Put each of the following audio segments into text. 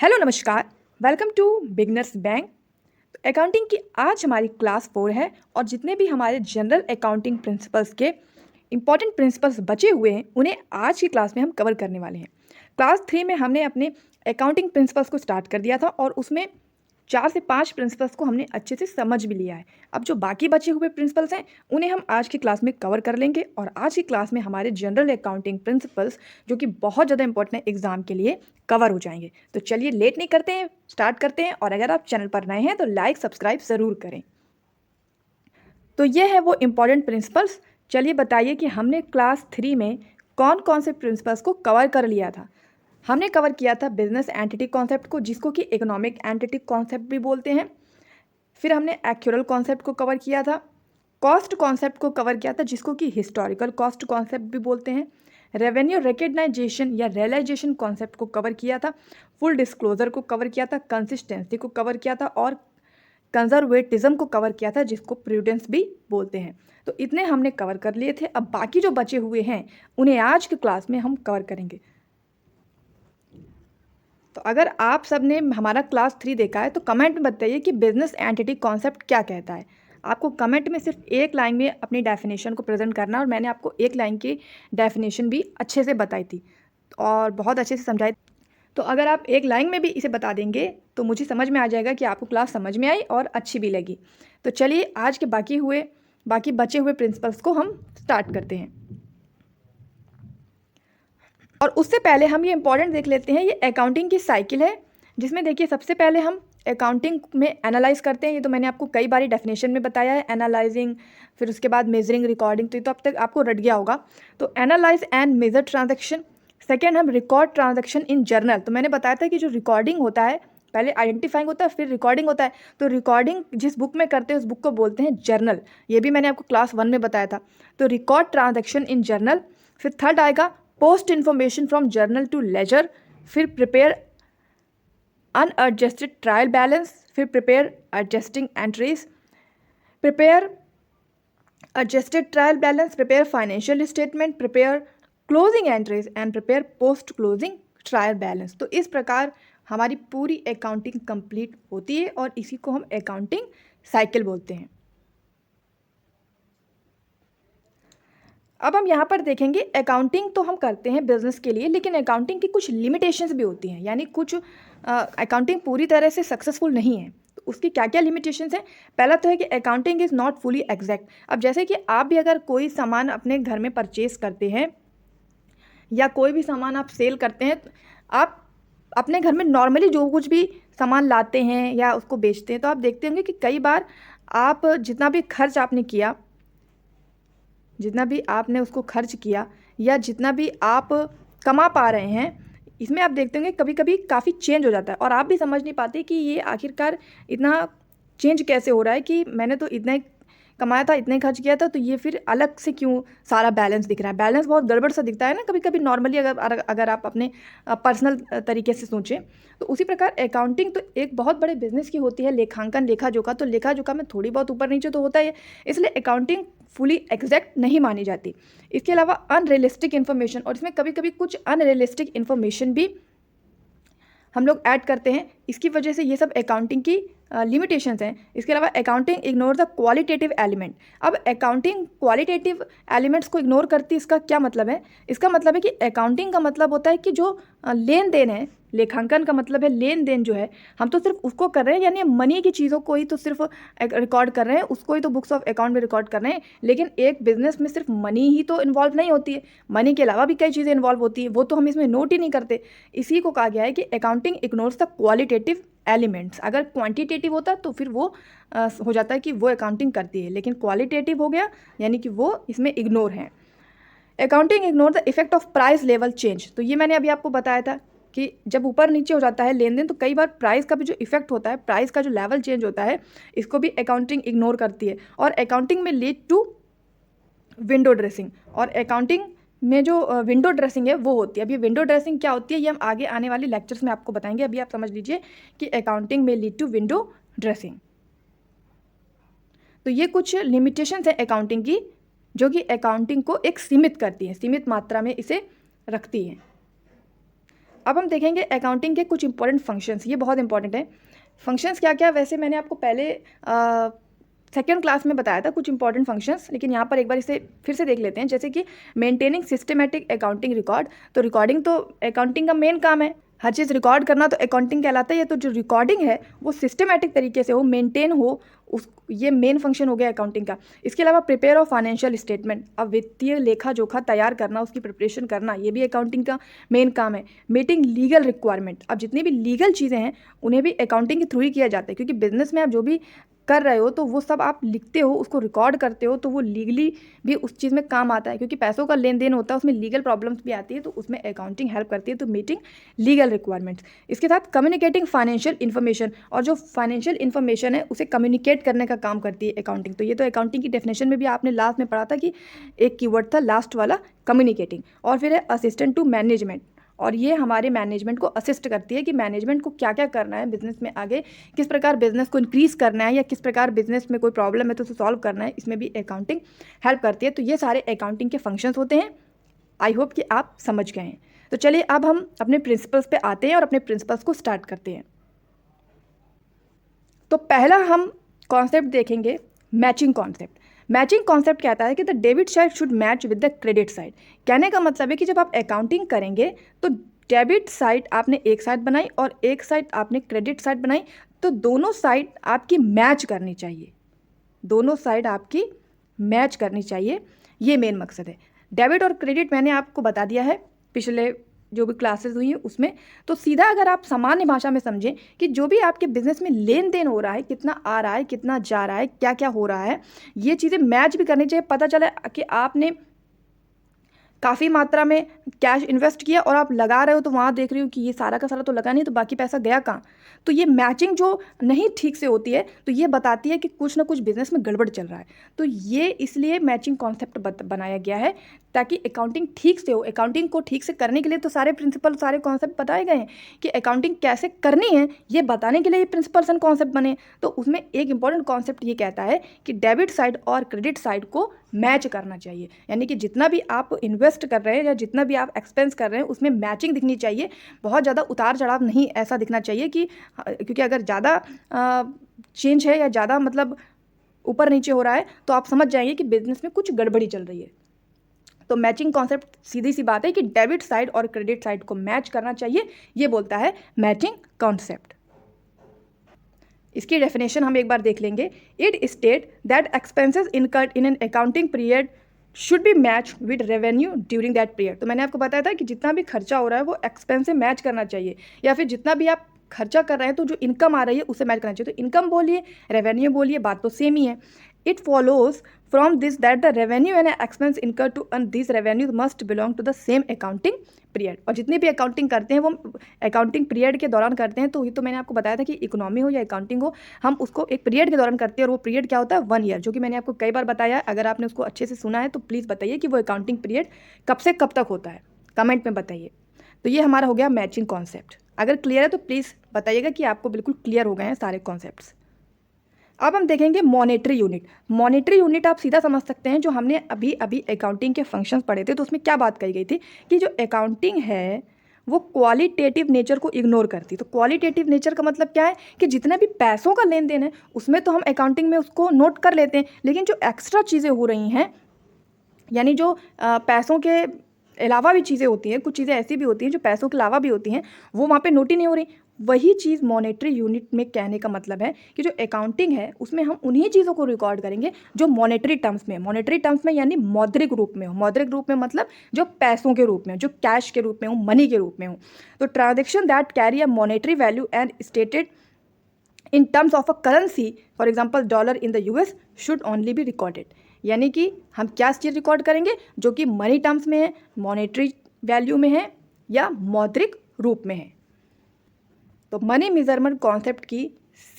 Hello नमस्कार। Welcome to beginners bank. तो accounting की आज हमारी क्लास 4 है और जितने भी हमारे जनरल अकाउंटिंग प्रिंसिपल्स के इम्पॉर्टेंट प्रिंसिपल्स बचे हुए हैं उन्हें आज की क्लास में हम कवर करने वाले हैं। क्लास 3 में हमने अपने अकाउंटिंग प्रिंसिपल्स को स्टार्ट कर दिया था और उसमें 4 से 5 प्रिंसिपल्स को हमने अच्छे से समझ भी लिया है। अब जो बाकी बचे हुए प्रिंसिपल्स हैं उन्हें हम आज की क्लास में कवर कर लेंगे और आज की क्लास में हमारे जनरल अकाउंटिंग प्रिंसिपल्स जो कि बहुत ज़्यादा इंपॉर्टेंट है एग्जाम के लिए कवर हो जाएंगे। तो चलिए लेट नहीं करते हैं, स्टार्ट करते हैं। और अगर आप चैनल पर नए हैं तो लाइक सब्सक्राइब ज़रूर करें। तो ये है वो इम्पॉर्टेंट प्रिंसिपल्स। चलिए बताइए कि हमने क्लास 3 में कौन कौन से प्रिंसिपल्स को कवर कर लिया था। हमने कवर किया था बिजनेस एंटिटी कॉन्सेप्ट को, जिसको कि इकोनॉमिक एंटिटी कॉन्सेप्ट भी बोलते हैं। फिर हमने एक्चुअल कॉन्सेप्ट को कवर किया था। कॉस्ट कॉन्सेप्ट को कवर किया था, जिसको कि हिस्टोरिकल कॉस्ट कॉन्सेप्ट भी बोलते हैं। रेवेन्यू रिकग्नाइजेशन या रियलाइजेशन कॉन्सेप्ट को कवर किया था। फुल डिस्क्लोजर को कवर किया था। कंसिस्टेंसी को कवर किया था और कंजर्वेटिज्म को कवर किया था, जिसको प्रूडेंस भी बोलते हैं। तो इतने हमने कवर कर लिए थे। अब बाकी जो बचे हुए हैं उन्हें आज की क्लास में हम कवर करेंगे। तो अगर आप सब ने हमारा क्लास 3 देखा है तो कमेंट में बताइए कि बिजनेस एंटिटी कॉन्सेप्ट क्या कहता है। आपको कमेंट में सिर्फ एक लाइन में अपनी डेफिनेशन को प्रेजेंट करना, और मैंने आपको एक लाइन की डेफिनेशन भी अच्छे से बताई थी और बहुत अच्छे से समझाई। तो अगर आप एक लाइन में भी इसे बता देंगे तो मुझे समझ में आ जाएगा कि आपको क्लास समझ में आई और अच्छी भी लगी। तो चलिए आज के बाकी बचे हुए प्रिंसिपल्स को हम स्टार्ट करते हैं। और उससे पहले हम ये इंपॉर्टेंट देख लेते हैं। ये अकाउंटिंग की साइकिल है, जिसमें देखिए सबसे पहले हम अकाउंटिंग में एनालाइज करते हैं। ये तो मैंने आपको कई बारी डेफिनेशन में बताया है, एनालाइजिंग, फिर उसके बाद मेजरिंग, रिकॉर्डिंग। तो ये तो अब तक आपको रट गया होगा। तो analyse and measure transaction. Second हम रिकॉर्ड ट्रांजैक्शन इन जर्नल। तो मैंने बताया था कि जो रिकॉर्डिंग होता है, पहले आइडेंटिफाइंग होता है फिर रिकॉर्डिंग होता है। तो रिकॉर्डिंग जिस बुक में करते हैं उस बुक को बोलते हैं जर्नल। ये भी मैंने आपको क्लास 1 में बताया था। तो रिकॉर्ड ट्रांजैक्शन इन जर्नल। फिर थर्ड आएगा post information from journal to ledger. फिर प्रिपेयर अनएडजस्टेड ट्रायल बैलेंस। फिर prepare adjusting entries. Prepare adjusted trial balance. Prepare financial statement. Prepare closing entries and prepare post closing trial balance. तो इस प्रकार हमारी पूरी accounting complete होती है और इसी को हम अकाउंटिंग साइकिल बोलते हैं। अब हम यहाँ पर देखेंगे अकाउंटिंग तो हम करते हैं बिजनेस के लिए, लेकिन अकाउंटिंग की कुछ लिमिटेशंस भी होती हैं। यानी कुछ अकाउंटिंग पूरी तरह से सक्सेसफुल नहीं है। तो उसकी क्या क्या लिमिटेशंस हैं? पहला तो है कि accounting is not fully exact. अब जैसे कि आप भी अगर कोई सामान अपने घर में परचेज करते हैं या कोई भी सामान आप सेल करते हैं, आप अपने घर में नॉर्मली जो कुछ भी सामान लाते हैं या उसको बेचते हैं, तो आप देखते होंगे कि कई बार आप जितना भी आपने उसको खर्च किया या जितना भी आप कमा पा रहे हैं, इसमें आप देखते होंगे कभी कभी काफ़ी चेंज हो जाता है और आप भी समझ नहीं पाते कि ये आखिरकार इतना चेंज कैसे हो रहा है कि मैंने तो इतना ही कमाया था, इतना ही खर्च किया था, तो ये फिर अलग से क्यों सारा बैलेंस दिख रहा है। बैलेंस बहुत गड़बड़ सा दिखता है ना कभी कभी नॉर्मली, अगर आप अपने पर्सनल तरीके से सोचें। तो उसी प्रकार अकाउंटिंग तो एक बहुत बड़े बिजनेस की होती है, लेखांकन, लेखा जोखा। तो लेखा जोखा में थोड़ी बहुत ऊपर नीचे तो होता ही है, इसलिए अकाउंटिंग फुली एग्जैक्ट नहीं मानी जाती। इसके अलावा अनरियलिस्टिक इन्फॉर्मेशन, और इसमें कभी कभी कुछ अनरियलिस्टिक इन्फॉर्मेशन भी हम लोग ऐड करते हैं। इसकी वजह से ये सब अकाउंटिंग की लिमिटेशंस हैं। इसके अलावा accounting ignore the qualitative element. अब अकाउंटिंग क्वालिटेटिव एलिमेंट्स को इग्नोर करती है। इसका क्या मतलब है? इसका मतलब है कि अकाउंटिंग का मतलब होता है कि जो लेन देन है, लेखांकन का मतलब है लेन देन जो है, हम तो सिर्फ उसको कर रहे हैं, यानी मनी की चीज़ों को ही तो सिर्फ रिकॉर्ड कर रहे हैं, उसको ही तो बुक्स ऑफ अकाउंट में रिकॉर्ड कर रहे हैं। लेकिन एक बिजनेस में सिर्फ मनी ही तो इन्वॉल्व नहीं होती है, मनी के अलावा भी कई चीज़ें इन्वॉल्व होती है, वो तो हम इसमें नोट ही नहीं करते। इसी को कहा गया है कि accounting ignores the qualitative elements. अगर क्वांटिटेटिव होता तो फिर वो हो जाता है कि वो अकाउंटिंग करती है, लेकिन क्वालिटेटिव हो गया यानी कि वो इसमें इग्नोर है। Accounting ignore the effect of price level change. तो ये मैंने अभी आपको बताया था कि जब ऊपर नीचे हो जाता है लेन देन, तो कई बार प्राइस का भी जो इफेक्ट होता है, प्राइस का जो लेवल चेंज होता है, इसको भी अकाउंटिंग इग्नोर करती है। और अकाउंटिंग में लीड टू विंडो ड्रेसिंग, और अकाउंटिंग में जो विंडो ड्रेसिंग है वो होती है। अभी विंडो ड्रेसिंग क्या होती है ये हम आगे आने वाले लेक्चर्स में आपको बताएंगे। अभी आप समझ लीजिए कि अकाउंटिंग में लीड टू विंडो ड्रेसिंग। तो ये कुछ लिमिटेशंस है अकाउंटिंग की, जो कि अकाउंटिंग को एक सीमित करती है, सीमित मात्रा में इसे रखती है। अब हम देखेंगे अकाउंटिंग के कुछ इंपॉर्टेंट फंक्शंस, ये बहुत इंपॉर्टेंट है। फंक्शंस क्या क्या, वैसे मैंने आपको पहले सेकेंड क्लास में बताया था कुछ इंपॉर्टेंट फंक्शंस, लेकिन यहाँ पर एक बार इसे फिर से देख लेते हैं। जैसे कि मेंटेनिंग सिस्टमेटिक अकाउंटिंग रिकॉर्ड, तो रिकॉर्डिंग तो अकाउंटिंग का मेन काम है, हर चीज़ रिकॉर्ड करना तो अकाउंटिंग कहलाता है। तो जो रिकॉर्डिंग है वो सिस्टमेटिक तरीके से हो, मेंटेन हो, उस ये मेन फंक्शन हो गया अकाउंटिंग का। इसके अलावा प्रिपेयर ऑफ फाइनेंशियल स्टेटमेंट, अब वित्तीय लेखा जोखा तैयार करना, उसकी प्रिपरेशन करना, ये भी अकाउंटिंग का मेन काम है। मीटिंग लीगल रिक्वायरमेंट, अब जितनी भी लीगल चीज़ें हैं उन्हें भी अकाउंटिंग के थ्रू ही किया जाता है, क्योंकि बिजनेस में आप जो भी कर रहे हो तो वो सब आप लिखते हो, उसको रिकॉर्ड करते हो, तो वो लीगली भी उस चीज़ में काम आता है, क्योंकि पैसों का लेन देन होता है, उसमें लीगल प्रॉब्लम्स भी आती है, तो उसमें अकाउंटिंग हेल्प करती है। तो मीटिंग लीगल रिक्वायरमेंट्स, इसके साथ कम्युनिकेटिंग फाइनेंशियल इन्फॉर्मेशन, और जो फाइनेंशियल इन्फॉर्मेशन है उसे कम्युनिकेट करने का काम करती है अकाउंटिंग। तो ये तो अकाउंटिंग की डेफिनेशन में भी आपने लास्ट में पढ़ा था कि एक कीवर्ड था लास्ट वाला, कम्युनिकेटिंग। और फिर है असिस्टेंट टू मैनेजमेंट, और ये हमारे मैनेजमेंट को असिस्ट करती है कि मैनेजमेंट को क्या क्या करना है बिजनेस में, आगे किस प्रकार बिजनेस को इंक्रीज़ करना है, या किस प्रकार बिजनेस में कोई प्रॉब्लम है तो उसे सॉल्व करना है, इसमें भी अकाउंटिंग हेल्प करती है। तो ये सारे अकाउंटिंग के फंक्शंस होते हैं। आई होप कि आप समझ गए हैं। तो चलिए अब हम अपने प्रिंसिपल्स पे आते हैं और अपने प्रिंसिपल्स को स्टार्ट करते हैं। तो पहला हम कॉन्सेप्ट देखेंगे मैचिंग कॉन्सेप्ट। मैचिंग कॉन्सेप्ट कहता है कि the debit side should match with the credit side. कहने का मतलब है कि जब आप अकाउंटिंग करेंगे तो डेबिट साइड आपने एक साइड बनाई और एक साइड आपने क्रेडिट साइड बनाई, तो दोनों साइड आपकी मैच करनी चाहिए, दोनों साइड आपकी मैच करनी चाहिए, ये मेन मकसद है। डेबिट और क्रेडिट मैंने आपको बता दिया है पिछले जो भी क्लासेस हुई हैं उसमें। तो सीधा अगर आप सामान्य भाषा में समझें कि जो भी आपके बिजनेस में लेन देन हो रहा है, कितना आ रहा है, कितना जा रहा है, क्या क्या हो रहा है, ये चीज़ें मैच भी करनी चाहिए। पता चला कि आपने काफ़ी मात्रा में कैश इन्वेस्ट किया और आप लगा रहे हो तो वहाँ देख रही हो कि ये सारा का सारा तो लगा नहीं, तो बाकी पैसा गया कहाँ। तो ये मैचिंग जो नहीं ठीक से होती है तो ये बताती है कि कुछ ना कुछ बिजनेस में गड़बड़ चल रहा है। तो ये इसलिए मैचिंग कॉन्सेप्ट बनाया गया है ताकि अकाउंटिंग ठीक से हो। अकाउंटिंग को ठीक से करने के लिए तो सारे प्रिंसिपल, सारे कॉन्सेप्ट बताए गए हैं कि अकाउंटिंग कैसे करनी है, ये बताने के लिए ये प्रिंसिपल्स एंड कॉन्सेप्ट बने। तो उसमें एक इंपॉर्टेंट कॉन्सेप्ट ये कहता है कि डेबिट साइड और क्रेडिट साइड को मैच करना चाहिए, यानी कि जितना भी आप इन्वेस्ट कर रहे हैं या जितना भी आप एक्सपेंस कर रहे हैं उसमें मैचिंग दिखनी चाहिए। बहुत ज़्यादा उतार चढ़ाव नहीं ऐसा दिखना चाहिए कि, क्योंकि अगर ज़्यादा चेंज है या ज़्यादा मतलब ऊपर नीचे हो रहा है तो आप समझ जाएंगे कि बिजनेस में कुछ गड़बड़ी चल रही है। तो मैचिंग कॉन्सेप्ट सीधी सी बात है कि डेबिट साइड और क्रेडिट साइड को मैच करना चाहिए, ये बोलता है मैचिंग कॉन्सेप्ट। इसकी डेफिनेशन हम एक बार देख लेंगे। It state that expenses incurred in an accounting period should be match with revenue during that period. तो मैंने आपको बताया था कि जितना भी खर्चा हो रहा है वो एक्सपेंस से मैच करना चाहिए, या फिर जितना भी आप खर्चा कर रहे हैं तो जो इनकम आ रही है उससे मैच करना चाहिए। तो इनकम बोलिए, रेवेन्यू बोलिए, बात तो सेम ही है। It follows from this that the revenue and expense incur to earn this revenue must belong to the same accounting period. और जितनी भी अकाउंटिंग करते हैं वो अकाउंटिंग पीरियड के दौरान करते हैं। तो ये तो मैंने आपको बताया था कि इकोनॉमी हो या अकाउंटिंग हो, हम उसको एक पीरियड के दौरान करते हैं, और वो पीरियड क्या होता है, 1 ईयर, जो कि मैंने आपको कई बार बताया है। अगर आपने उसको अच्छे से सुना है तो प्लीज़ बताइए कि वो अकाउंटिंग पीरियड कब से कब तक होता है, कमेंट में बताइए। तो ये हमारा हो गया मैचिंग कॉन्सेप्ट। अगर क्लियर है तो प्लीज़ बताइएगा कि आपको बिल्कुल क्लियर हो गए हैं सारे कॉन्सेप्ट्स। अब हम देखेंगे मॉनेटरी यूनिट। मॉनेटरी यूनिट आप सीधा समझ सकते हैं, जो हमने अभी अभी अकाउंटिंग के फंक्शंस पढ़े थे तो उसमें क्या बात कही गई थी कि जो अकाउंटिंग है वो क्वालिटेटिव नेचर को इग्नोर करती। तो क्वालिटेटिव नेचर का मतलब क्या है कि जितने भी पैसों का लेन देन है उसमें तो हम अकाउंटिंग में उसको नोट कर लेते हैं, लेकिन जो एक्स्ट्रा चीज़ें हो रही हैं, यानी जो पैसों के अलावा भी चीज़ें होती हैं, कुछ चीज़ें ऐसी भी होती हैं जो पैसों के अलावा भी होती हैं, वो वहाँ पे नोट ही नहीं हो रही। वही चीज़ मॉनेटरी यूनिट में कहने का मतलब है कि जो अकाउंटिंग है उसमें हम उन्हीं चीज़ों को रिकॉर्ड करेंगे जो मॉनेटरी टर्म्स में, मॉनेटरी टर्म्स में यानी मौद्रिक रूप में हो। मौद्रिक रूप में मतलब जो पैसों के रूप में हो, जो कैश के रूप में हो, मनी के रूप में हो। तो transaction that carry a monetary value and stated in terms of a currency, for example dollar in the US, should only be recorded. यानी कि हम क्या चीज़ रिकॉर्ड करेंगे जो कि मनी टर्म्स में है, मॉनेटरी वैल्यू में है या मौद्रिक रूप में है। तो मनी मेजरमेंट कॉन्सेप्ट की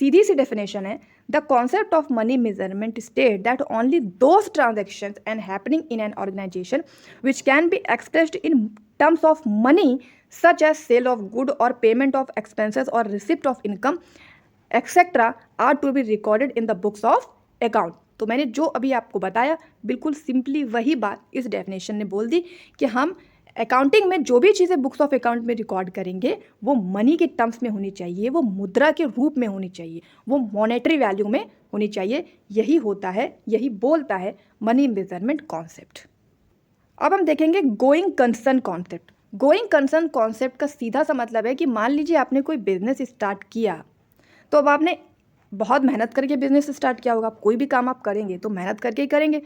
सीधी सी डेफिनेशन है, the concept of money measurement state that only those transactions and happening in an organisation which can be expressed in terms of money such as sale of good और payment of expenses और receipt of income etcetera are to be recorded in the books of account. तो मैंने जो अभी आपको बताया बिल्कुल simply वही बात इस डेफिनेशन ने बोल दी कि हम अकाउंटिंग में जो भी चीज़ें बुक्स ऑफ अकाउंट में रिकॉर्ड करेंगे वो मनी के टर्म्स में होनी चाहिए, वो मुद्रा के रूप में होनी चाहिए, वो मॉनेटरी वैल्यू में होनी चाहिए। यही होता है, यही बोलता है मनी मेजरमेंट कॉन्सेप्ट। अब हम देखेंगे going concern concept. Going concern concept का सीधा सा मतलब है कि मान लीजिए आपने कोई बिजनेस स्टार्ट किया, तो अब आपने बहुत मेहनत करके बिजनेस स्टार्ट किया होगा। कोई भी काम आप करेंगे तो मेहनत करके ही करेंगे।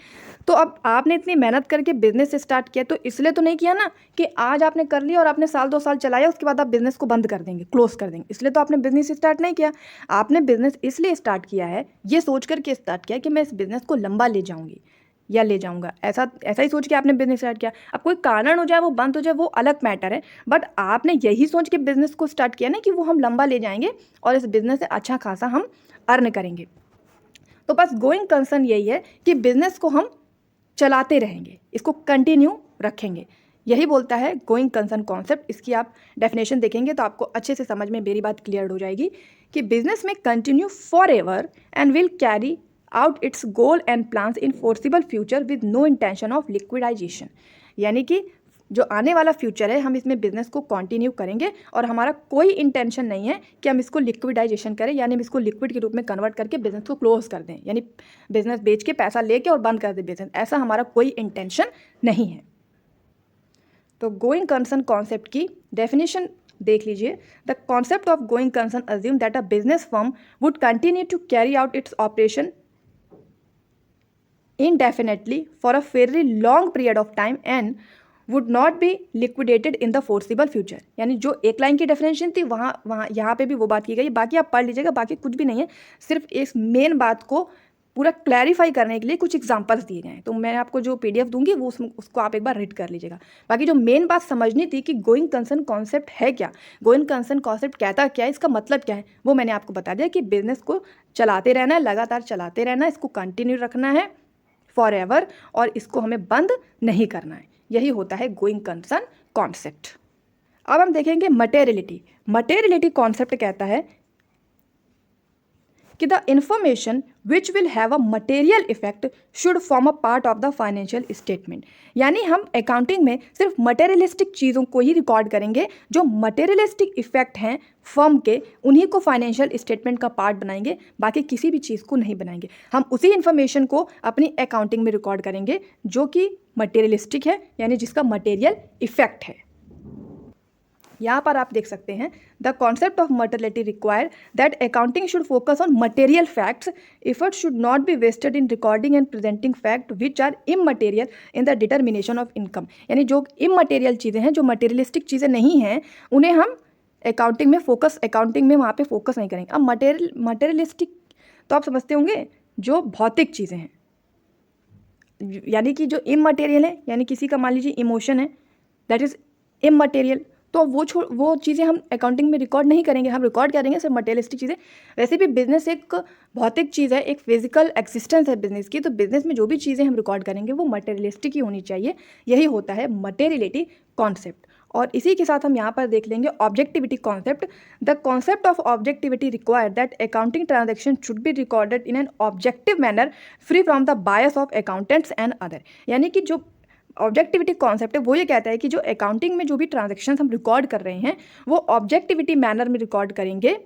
तो अब आपने इतनी मेहनत करके बिजनेस स्टार्ट किया, तो इसलिए तो नहीं किया ना कि आज आपने कर लिया और आपने साल 2 साल चलाया, उसके बाद आप बिजनेस को बंद कर देंगे, क्लोज कर देंगे। इसलिए तो आपने बिजनेस स्टार्ट नहीं किया। आपने बिजनेस इसलिए स्टार्ट किया है, ये सोच करके स्टार्ट किया कि मैं इस बिजनेस को लंबा ले जाऊंगी या ले जाऊंगा, ऐसा ही सोच के आपने बिजनेस स्टार्ट किया। अब कोई कारण हो जाए, वो बंद हो जाए, वो अलग मैटर है, बट आपने यही सोच के बिजनेस को स्टार्ट किया ना कि वो हम लंबा ले जाएंगे और इस बिजनेस से अच्छा खासा हम अर्न करेंगे। तो बस गोइंग कंसर्न यही है कि बिजनेस को हम चलाते रहेंगे, इसको कंटिन्यू रखेंगे। यही बोलता है गोइंग कंसर्न कॉन्सेप्ट। इसकी आप डेफिनेशन देखेंगे तो आपको अच्छे से समझ में मेरी बात क्लियर हो जाएगी कि बिजनेस में continue for ever and will carry out its goal and plans in forcible future with no intention of liquidisation. यानी कि जो आने वाला फ्यूचर है, हम इसमें बिजनेस को कंटिन्यू करेंगे और हमारा कोई इंटेंशन नहीं है कि हम इसको लिक्विडाइजेशन करें, यानी हम इसको लिक्विड के रूप में कन्वर्ट करके बिजनेस को क्लोज कर दें, यानी बिजनेस बेच के पैसा लेके और बंद कर दें बिजनेस। ऐसा हमारा कोई इंटेंशन नहीं है। तो गोइंग कंसर्न कॉन्सेप्ट की डेफिनेशन देख लीजिए। The concept of going concern assume that a business firm would continue to carry out its operation indefinitely for a fairly long period of time and would not be liquidated in the foreseeable future। यानी जो एक line की definition थी वहाँ यहाँ पे भी वो बात की गई। बाकी आप पढ़ लीजिएगा, बाकी कुछ भी नहीं है, सिर्फ इस मेन बात को पूरा क्लैरिफाई करने के लिए कुछ एग्जांपल्स दिए गए हैं। तो मैं आपको जो PDF दूंगी वो उसको आप एक बार रीड कर लीजिएगा। बाकी जो मेन बात समझनी थी कि गोइंग कंसर्न कॉन्सेप्ट है क्या, गोइंग कंसर्न कॉन्सेप्ट कहता क्या है, इसका मतलब क्या है, वो मैंने आपको बता दिया कि बिजनेस को चलाते रहना है, लगातार चलाते रहना है, इसको कंटिन्यू रखना है फॉर एवर और इसको हमें बंद नहीं करना है। यही होता है गोइंग कंसर्न कॉन्सेप्ट। अब हम देखेंगे मटेरियलिटी। मटेरियलिटी कॉन्सेप्ट कहता है कि the information which will have a material effect should form a part of the financial statement. यानी हम अकाउंटिंग में सिर्फ मटेरियलिस्टिक चीज़ों को ही रिकॉर्ड करेंगे, जो मटेरियलिस्टिक इफेक्ट हैं फर्म के, उन्हीं को फाइनेंशियल स्टेटमेंट का पार्ट बनाएंगे, बाकी किसी भी चीज़ को नहीं बनाएंगे। हम उसी इन्फॉर्मेशन को अपनी अकाउंटिंग में रिकॉर्ड करेंगे जो कि मटेरियलिस्टिक है, यानी जिसका मटेरियल इफेक्ट है। यहाँ पर आप देख सकते हैं the concept of materiality require that accounting should focus on material facts, effort should not be wasted in recording and presenting fact which are immaterial in the determination of income. यानी जो immaterial चीज़ें हैं, जो materialistic चीज़ें नहीं हैं, उन्हें हम अकाउंटिंग में वहाँ पे फोकस नहीं करेंगे। अब मटेरियलिस्टिक तो आप समझते होंगे जो भौतिक चीज़ें हैं, यानी कि जो इमटेरियल है, यानी किसी का मान लीजिए इमोशन है, दैट इज़ इमटेरियल, तो वो चीज़ें हम अकाउंटिंग में रिकॉर्ड नहीं करेंगे, हम रिकॉर्ड करेंगे सिर्फ मटेरियलिस्टिक चीज़ें। वैसे भी बिजनेस एक भौतिक चीज़ है, एक फिजिकल एक्सिस्टेंस है बिजनेस की, तो बिजनेस में जो भी चीज़ें हम रिकॉर्ड करेंगे वो मटेरियलिस्टिक ही होनी चाहिए। यही होता है मटेरियलिटी कॉन्सेप्ट। और इसी के साथ हम यहाँ पर देख लेंगे objectivity concept. The concept of objectivity require that accounting transaction should be recorded in an objective manner free from the bias of accountants and other. यानी कि जो ऑब्जेक्टिविटी कॉन्सेप्ट है वो ये कहता है कि जो अकाउंटिंग में जो भी ट्रांजैक्शंस हम रिकॉर्ड कर रहे हैं वो ऑब्जेक्टिविटी मैनर में रिकॉर्ड करेंगे।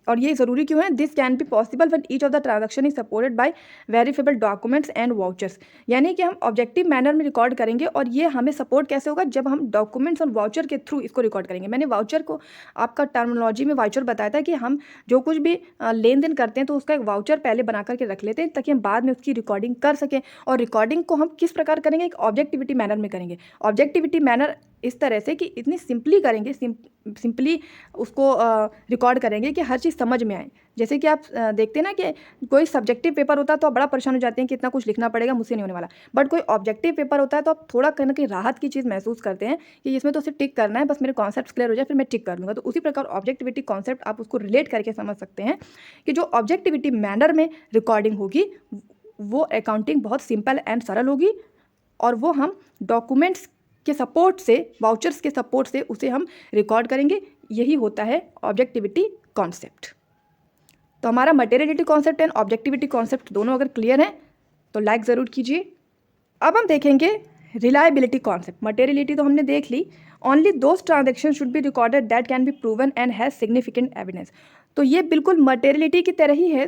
और ये ज़रूरी क्यों है? This can be possible when each of the transaction is supported by verifiable documents and vouchers. यानी कि हम ऑब्जेक्टिव मैनर में रिकॉर्ड करेंगे और ये हमें सपोर्ट कैसे होगा? जब हम डॉक्यूमेंट्स और वाउचर के थ्रू इसको रिकॉर्ड करेंगे। मैंने वाउचर को आपका टर्मिनोलॉजी में वाउचर बताया था कि हम जो कुछ भी लेन देन करते हैं तो उसका एक वाउचर पहले बना करके रख लेते हैं ताकि हम बाद में उसकी रिकॉर्डिंग कर सकें। और रिकॉर्डिंग को हम किस प्रकार करेंगे? एक ऑब्जेक्टिविटी मैनर में करेंगे। ऑब्जेक्टिविटी मैनर इस तरह से कि इतनी सिंपली करेंगे, सिंपली उसको रिकॉर्ड करेंगे कि हर चीज़ समझ में आए। जैसे कि आप देखते हैं ना कि कोई सब्जेक्टिव पेपर होता है तो आप बड़ा परेशान हो जाते हैं कि इतना कुछ लिखना पड़ेगा, मुझसे नहीं होने वाला। बट कोई ऑब्जेक्टिव पेपर होता है तो आप थोड़ा कहीं ना कहीं राहत की चीज़ महसूस करते हैं कि इसमें तो सिर्फ टिक करना है, बस मेरे कॉन्सेप्ट क्लियर हो जाए फिर मैं टिक कर लूँगा। तो उसी प्रकार ऑब्जेक्टिविटी कॉन्सेप्ट आप उसको रिलेट करके समझ सकते हैं कि जो ऑब्जेक्टिविटी मैनर में रिकॉर्डिंग होगी वो अकाउंटिंग बहुत सिंपल एंड सरल होगी और वो हम डॉक्यूमेंट्स के सपोर्ट से, वाउचर्स के सपोर्ट से उसे हम रिकॉर्ड करेंगे। यही होता है ऑब्जेक्टिविटी कॉन्सेप्ट। तो हमारा materiality concept and objectivity concept दोनों अगर क्लियर हैं तो लाइक ज़रूर कीजिए। अब हम देखेंगे रिलायबिलिटी कॉन्सेप्ट, मटेरियलिटी तो हमने देख ली। Only those transaction should be recorded that can be proven and has significant evidence. तो ये बिल्कुल मटेरियलिटी की तरह ही है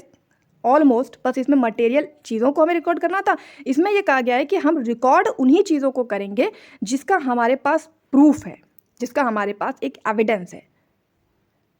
ऑलमोस्ट, बस इसमें मटेरियल चीज़ों को हमें रिकॉर्ड करना था। इसमें ये कहा गया है कि हम रिकॉर्ड उन्हीं चीज़ों को करेंगे जिसका हमारे पास प्रूफ है, जिसका हमारे पास एक एविडेंस है।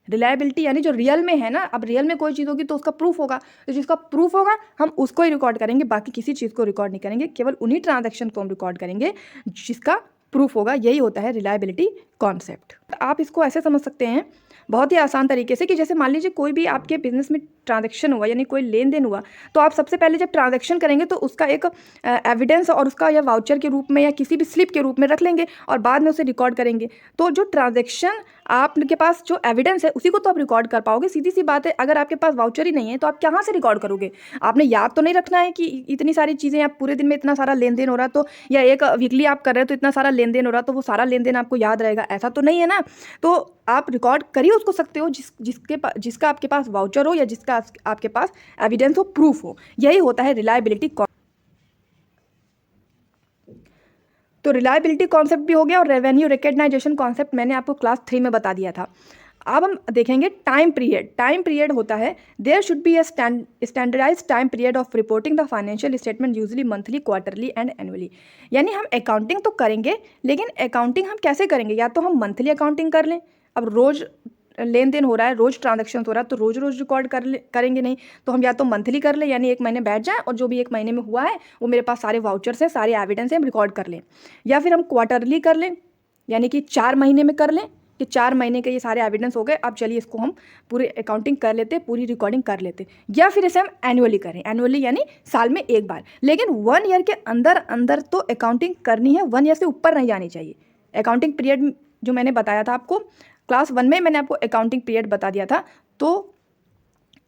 रिलायबिलिटी यानी जो रियल में है ना, अब रियल में कोई चीज़ होगी तो उसका प्रूफ होगा, तो जिसका प्रूफ होगा हम उसको ही रिकॉर्ड करेंगे, बाकी किसी चीज़ को रिकॉर्ड नहीं करेंगे, केवल उन्हीं ट्रांजैक्शन को हम रिकॉर्ड करेंगे जिसका प्रूफ होगा। यही होता है रिलायबिलिटी कॉन्सेप्ट। आप इसको ऐसे समझ सकते हैं बहुत ही आसान तरीके से कि जैसे मान लीजिए कोई भी आपके बिजनेस में ट्रांजैक्शन हुआ, यानी कोई लेन देन हुआ, तो आप सबसे पहले जब ट्रांजैक्शन करेंगे तो उसका एक एविडेंस और उसका या वाउचर के रूप में या किसी भी स्लिप के रूप में रख लेंगे और बाद में उसे रिकॉर्ड करेंगे। तो जो ट्रांजैक्शन आपके पास जो एविडेंस है उसी को तो आप रिकॉर्ड कर पाओगे। सीधी सी बात है, अगर आपके पास वाउचर ही नहीं है तो आप कहाँ से रिकॉर्ड करोगे? आपने याद तो नहीं रखना है कि इतनी सारी चीज़ें, आप पूरे दिन में इतना सारा लेन देन हो रहा तो, या एक वीकली आप कर रहे हो तो इतना सारा लेन देन हो रहा तो वो सारा लेन देन आपको याद रहेगा, ऐसा तो नहीं है ना। तो आप रिकॉर्ड कर ही उसको सकते हो जिसका आपके पास वाउचर हो या जिसका आपके पास एविडेंस हो, प्रूफ हो। यही होता है रिलायबिलिटी। तो रिलायबिलिटी कॉन्सेप्ट भी हो गया, और रेवेन्यू रिकग्नाइजेशन कॉन्सेप्ट मैंने आपको क्लास 3 में बता दिया था। अब हम देखेंगे टाइम पीरियड। टाइम पीरियड होता है there should be a standardise time period of reporting the financial statement usually monthly, quarterly and annually. यानी हम अकाउंटिंग तो करेंगे, लेकिन अकाउंटिंग हम कैसे करेंगे? या तो हम मंथली अकाउंटिंग कर लें, अब रोज़ लेन देन हो रहा है, रोज़ ट्रांजैक्शन हो रहा है तो रोज़ रोज़ रिकॉर्ड करेंगे नहीं, तो हम या तो मंथली कर लें, यानी एक महीने बैठ जाएं और जो भी एक महीने में हुआ है वो मेरे पास सारे वाउचर्स हैं, सारे एविडेंस हैं, हम रिकॉर्ड कर लें। या फिर हम क्वार्टरली कर लें, यानी कि 4 महीने में कर लें कि 4 महीने के ये सारे एविडेंस हो गए, अब चलिए इसको हम पूरी अकाउंटिंग कर लेते, पूरी रिकॉर्डिंग कर लेते। या फिर इसे हम एनुअली करें, एनुअली यानी साल में एक बार, लेकिन 1 ईयर के अंदर अंदर तो अकाउंटिंग करनी है, 1 ईयर से ऊपर नहीं जानी चाहिए। अकाउंटिंग पीरियड जो मैंने बताया था आपको क्लास 1 में, मैंने आपको अकाउंटिंग पीरियड बता दिया था, तो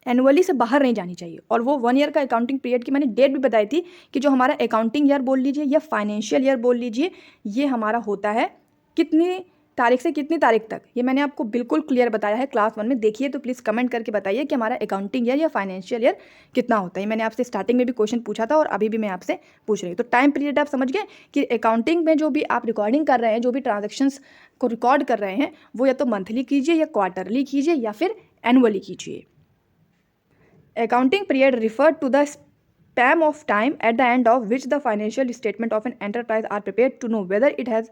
एनुअली से बाहर नहीं जानी चाहिए। और वो 1 ईयर का अकाउंटिंग पीरियड की मैंने डेट भी बताई थी कि जो हमारा अकाउंटिंग ईयर बोल लीजिए या फाइनेंशियल ईयर बोल लीजिए, ये हमारा होता है कितनी तारीख से कितनी तारीख तक, ये मैंने आपको बिल्कुल क्लियर बताया है क्लास 1 में। देखिए तो प्लीज़ कमेंट करके बताइए कि हमारा अकाउंटिंग ईयर या फाइनेंशियल ईयर कितना होता है। मैंने आपसे स्टार्टिंग में भी क्वेश्चन पूछा था और अभी भी मैं आपसे पूछ रही हूँ। तो टाइम पीरियड आप समझ गए कि अकाउंटिंग में जो भी आप रिकॉर्डिंग कर रहे हैं, जो भी ट्रांजेक्शन्स को रिकॉर्ड कर रहे हैं, वो या तो मंथली कीजिए या क्वार्टरली कीजिए या फिर एनुअली कीजिए। Accounting period referred to the span of time at the end of which the financial statement of an enterprise are prepared to know whether it has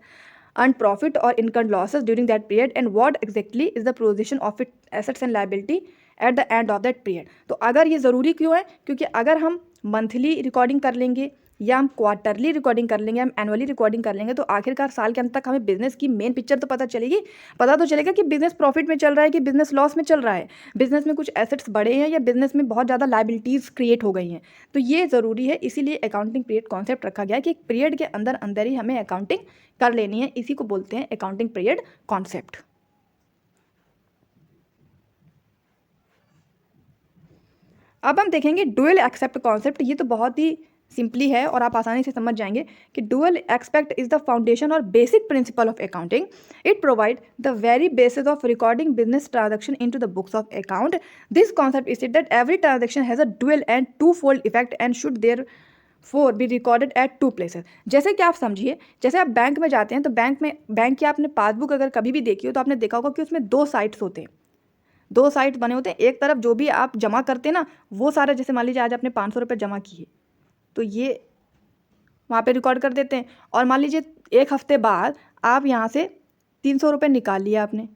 earned profit or incurred losses during that period and what exactly is the position of its assets and liability at the end of that period। तो अगर ये ज़रूरी क्यों है? क्योंकि अगर हम monthly recording कर लेंगे या हम क्वार्टरली रिकॉर्डिंग कर लेंगे, हम एनुअली रिकॉर्डिंग कर लेंगे, तो आखिरकार साल के अंत तक हमें बिजनेस की मेन पिक्चर तो पता चलेगी। पता तो चलेगा कि बिजनेस प्रॉफिट में चल रहा है कि बिजनेस लॉस में चल रहा है, बिजनेस में कुछ एसेट्स बढ़े हैं या बिजनेस में बहुत ज़्यादा लाइबिलिटीज़ क्रिएट हो गई हैं। तो ये ज़रूरी है, इसीलिए अकाउंटिंग पीरियड कॉन्सेप्ट रखा गया है कि एक पीरियड के अंदर अंदर ही हमें अकाउंटिंग कर लेनी है। इसी को बोलते हैं अकाउंटिंग पीरियड कॉन्सेप्ट। अब हम देखेंगे डुअल एक्सेप्ट कॉन्सेप्ट। ये तो बहुत ही सिंपली है और आप आसानी से समझ जाएंगे कि dual aspect is the foundation और basic principle of accounting. It provide the very basis of recording business transaction into the books of account. This concept is that every transaction has a dual and two fold effect and should therefore be recorded at 2 places. जैसे कि आप समझिए, जैसे आप bank में जाते हैं तो बैंक की आपने पासबुक अगर कभी भी देखी हो तो आपने देखा होगा कि उसमें 2 साइड्स होते हैं, 2 साइड बने होते हैं। एक तरफ जो भी आप जमा करते हैं ना, वो सारा, जैसे मान लीजिए आज आपने 500 रुपये जमा किए तो ये वहाँ पे रिकॉर्ड कर देते हैं, और मान लीजिए 1 हफ्ते बाद आप यहाँ से 300 रुपये निकाल लिया आपने,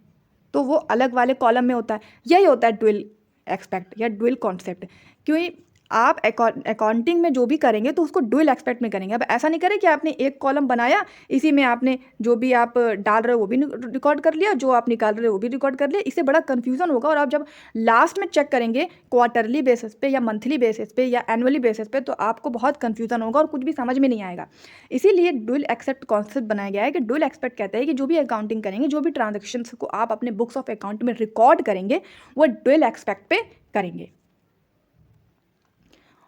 तो वो अलग वाले कॉलम में होता है। यही होता है डुअल एक्सपेक्ट या डुअल कॉन्सेप्ट। क्योंकि आप अकाउंटिंग में जो भी करेंगे तो उसको डुअल एक्सपेक्ट में करेंगे। अब ऐसा नहीं करें कि आपने एक कॉलम बनाया, इसी में आपने जो भी आप डाल रहे हो वो भी रिकॉर्ड कर लिया, जो आप निकाल रहे हो वो भी रिकॉर्ड कर लिया। इससे बड़ा कन्फ्यूजन होगा, और आप जब लास्ट में चेक करेंगे क्वार्टरली बेसिस पे या मंथली बेसिस पे या एनुअली बेसिस पे, तो आपको बहुत कन्फ्यूजन होगा और कुछ भी समझ में नहीं आएगा। इसीलिए डुअल एक्सेप्ट कॉन्सेप्ट बनाया गया है कि डुअल एक्सपेक्ट कहते हैं कि जो भी अकाउंटिंग करेंगे, जो भी ट्रांजेक्शन को आप अपने बुक्स ऑफ अकाउंट में रिकॉर्ड करेंगे, वो डुअल एक्सपेक्ट पे करेंगे।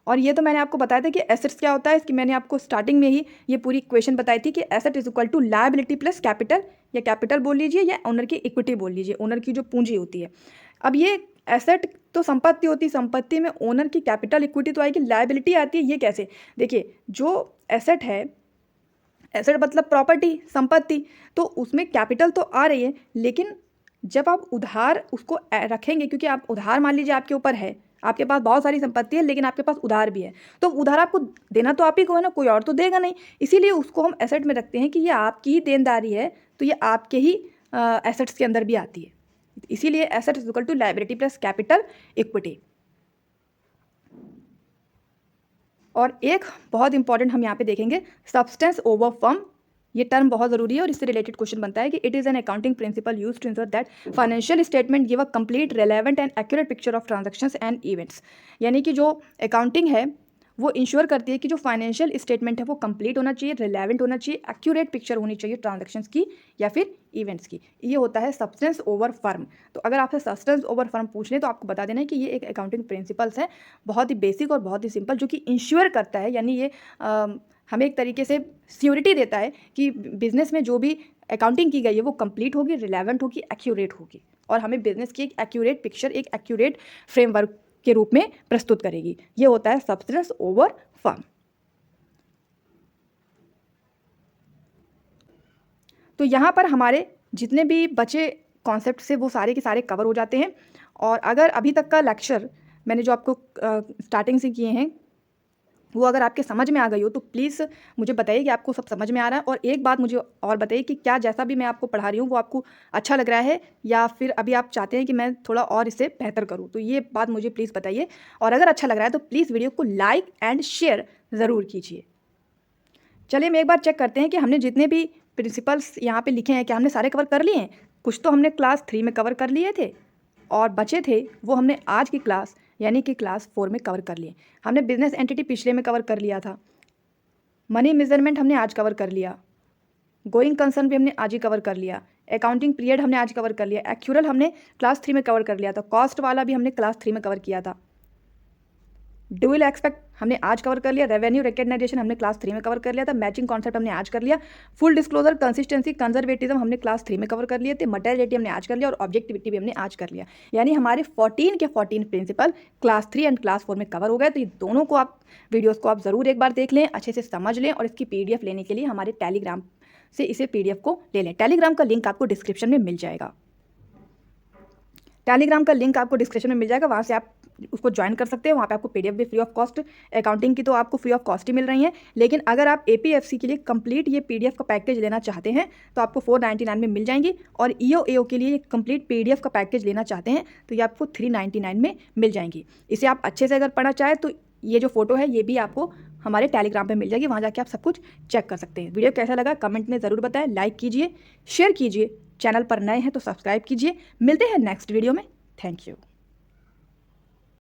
और ये तो मैंने आपको बताया था कि एसेट्स क्या होता है, इसकी मैंने आपको स्टार्टिंग में ही ये पूरी इक्वेशन बताई थी कि asset is equal to liability plus capital, या कैपिटल बोल लीजिए या ओनर की इक्विटी बोल लीजिए, ओनर की जो पूंजी होती है। अब ये एसेट तो संपत्ति होती है, संपत्ति में ओनर की कैपिटल इक्विटी तो आएगी, लायबिलिटी आती है। ये कैसे? देखिए, जो एसेट है, एसेट मतलब प्रॉपर्टी, संपत्ति, तो उसमें कैपिटल तो आ रही है, लेकिन जब आप उधार उसको रखेंगे, क्योंकि आप उधार मान लीजिए आपके ऊपर है, आपके पास बहुत सारी संपत्ति है लेकिन आपके पास उधार भी है, तो उधार आपको देना तो आप ही को है ना, कोई और तो देगा नहीं। इसीलिए उसको हम एसेट में रखते हैं कि ये आपकी ही देनदारी है, तो ये आपके ही एसेट्स के अंदर भी आती है। इसीलिए asset is equal to liability plus capital equity. और एक बहुत इंपॉर्टेंट हम यहाँ पे देखेंगे, सब्सटेंस ओवर फर्म। ये टर्म बहुत ज़रूरी है और इससे रिलेटेड क्वेश्चन बनता है कि it is an accounting principle use to ensure that financial statement give a complete relevant and accurate picture of transactions and events. यानी कि जो अकाउंटिंग है वो इंश्योर करती है कि जो फाइनेंशियल स्टेटमेंट है वो कंप्लीट होना चाहिए, रिलेवेंट होना चाहिए, एक्यूरेट पिक्चर होनी चाहिए ट्रांजैक्शंस की या फिर इवेंट्स की। ये होता है सब्सटेंस ओवर फर्म। तो अगर आपसे सब्सटेंस ओवर फर्म पूछ लें तो आपको बता देना है कि ये एक अकाउंटिंग प्रिंसिपल्स है, बहुत ही बेसिक और बहुत ही सिंपल, जो कि इंश्योर करता है, यानी ये हमें एक तरीके से श्योरिटी देता है कि बिजनेस में जो भी अकाउंटिंग की गई है वो कंप्लीट होगी, रिलेवेंट होगी, एक्यूरेट होगी, और हमें बिजनेस की एक एक्यूरेट पिक्चर, एक एक्यूरेट फ्रेमवर्क के रूप में प्रस्तुत करेगी। ये होता है सब्सटेंस ओवर फर्म। तो यहाँ पर हमारे जितने भी बचे कॉन्सेप्ट से वो सारे के सारे कवर हो जाते हैं। और अगर अभी तक का लेक्चर मैंने जो आपको स्टार्टिंग से किए हैं वो अगर आपके समझ में आ गई हो तो प्लीज़ मुझे बताइए कि आपको सब समझ में आ रहा है। और एक बात मुझे और बताइए कि क्या जैसा भी मैं आपको पढ़ा रही हूँ वो आपको अच्छा लग रहा है, या फिर अभी आप चाहते हैं कि मैं थोड़ा और इससे बेहतर करूँ, तो ये बात मुझे प्लीज़ बताइए। और अगर अच्छा लग रहा है तो प्लीज़ वीडियो को लाइक एंड शेयर ज़रूर कीजिए। चलिए हम एक बार चेक करते हैं कि हमने जितने भी प्रिंसिपल्स यहाँ पे लिखे हैं क्या हमने सारे कवर कर लिए हैं। कुछ तो हमने क्लास 3 में कवर कर लिए थे और बचे थे वो हमने आज की क्लास यानी कि क्लास 4 में कवर कर लिए। हमने बिजनेस एंटिटी पिछले में कवर कर लिया था, मनी मेजरमेंट हमने आज कवर कर लिया, गोइंग कंसर्न भी हमने आज ही कवर कर लिया, अकाउंटिंग पीरियड हमने आज कवर कर लिया, एक्यूरल हमने क्लास 3 में कवर कर लिया था, कॉस्ट वाला भी हमने क्लास 3 में कवर किया था, ड्यूअल एक्सपेक्ट हमने आज कवर कर लिया, रेवेन्यू रिकग्नाइजेशन हमने क्लास 3 में कवर कर लिया था, मैचिंग कॉन्सेप्ट हमने आज कर लिया, फुल डिस्क्लोजर, कंसिस्टेंसी, कंजर्वेटिज्म हमने क्लास 3 में कवर कर लिए थे, मटेरियलिटी हमने आज कर लिया और ऑब्जेक्टिविटी भी हमने आज कर लिया। यानी हमारे 14 के 14 प्रिंसिपल क्लास 3 एंड क्लास 4 में कवर हो गए। तो ये दोनों को आप वीडियोज़ को आप ज़रूर एक बार देख लें, अच्छे से समझ लें, और इसकी PDF लेने के लिए हमारे टेलीग्राम से इसे PDF को ले लें। टेलीग्राम का लिंक आपको डिस्क्रिप्शन में मिल जाएगा। टेलीग्राम का लिंक आपको डिस्क्रिप्शन में मिल जाएगा, वहाँ से आप उसको ज्वाइन कर सकते हैं। वहाँ पे आपको PDF भी फ्री ऑफ कॉस्ट, अकाउंटिंग की तो आपको फ्री ऑफ कॉस्ट ही मिल रही हैं, लेकिन अगर आप APFC के लिए कंप्लीट ये PDF का पैकेज लेना चाहते हैं तो आपको 499 में मिल जाएंगी, और EO के लिए कंप्लीट PDF का पैकेज लेना चाहते हैं तो ये आपको 399 में मिल जाएंगी। इसे आप अच्छे से अगर पढ़ना चाहें तो ये जो फोटो है ये भी आपको हमारे टेलीग्राम पे मिल जाएगी, वहाँ जाके आप सब कुछ चेक कर सकते हैं। वीडियो कैसा लगा कमेंट में ज़रूर बताएं, लाइक कीजिए, शेयर कीजिए, चैनल पर नए हैं तो सब्सक्राइब कीजिए। मिलते हैं नेक्स्ट वीडियो में। Thank you.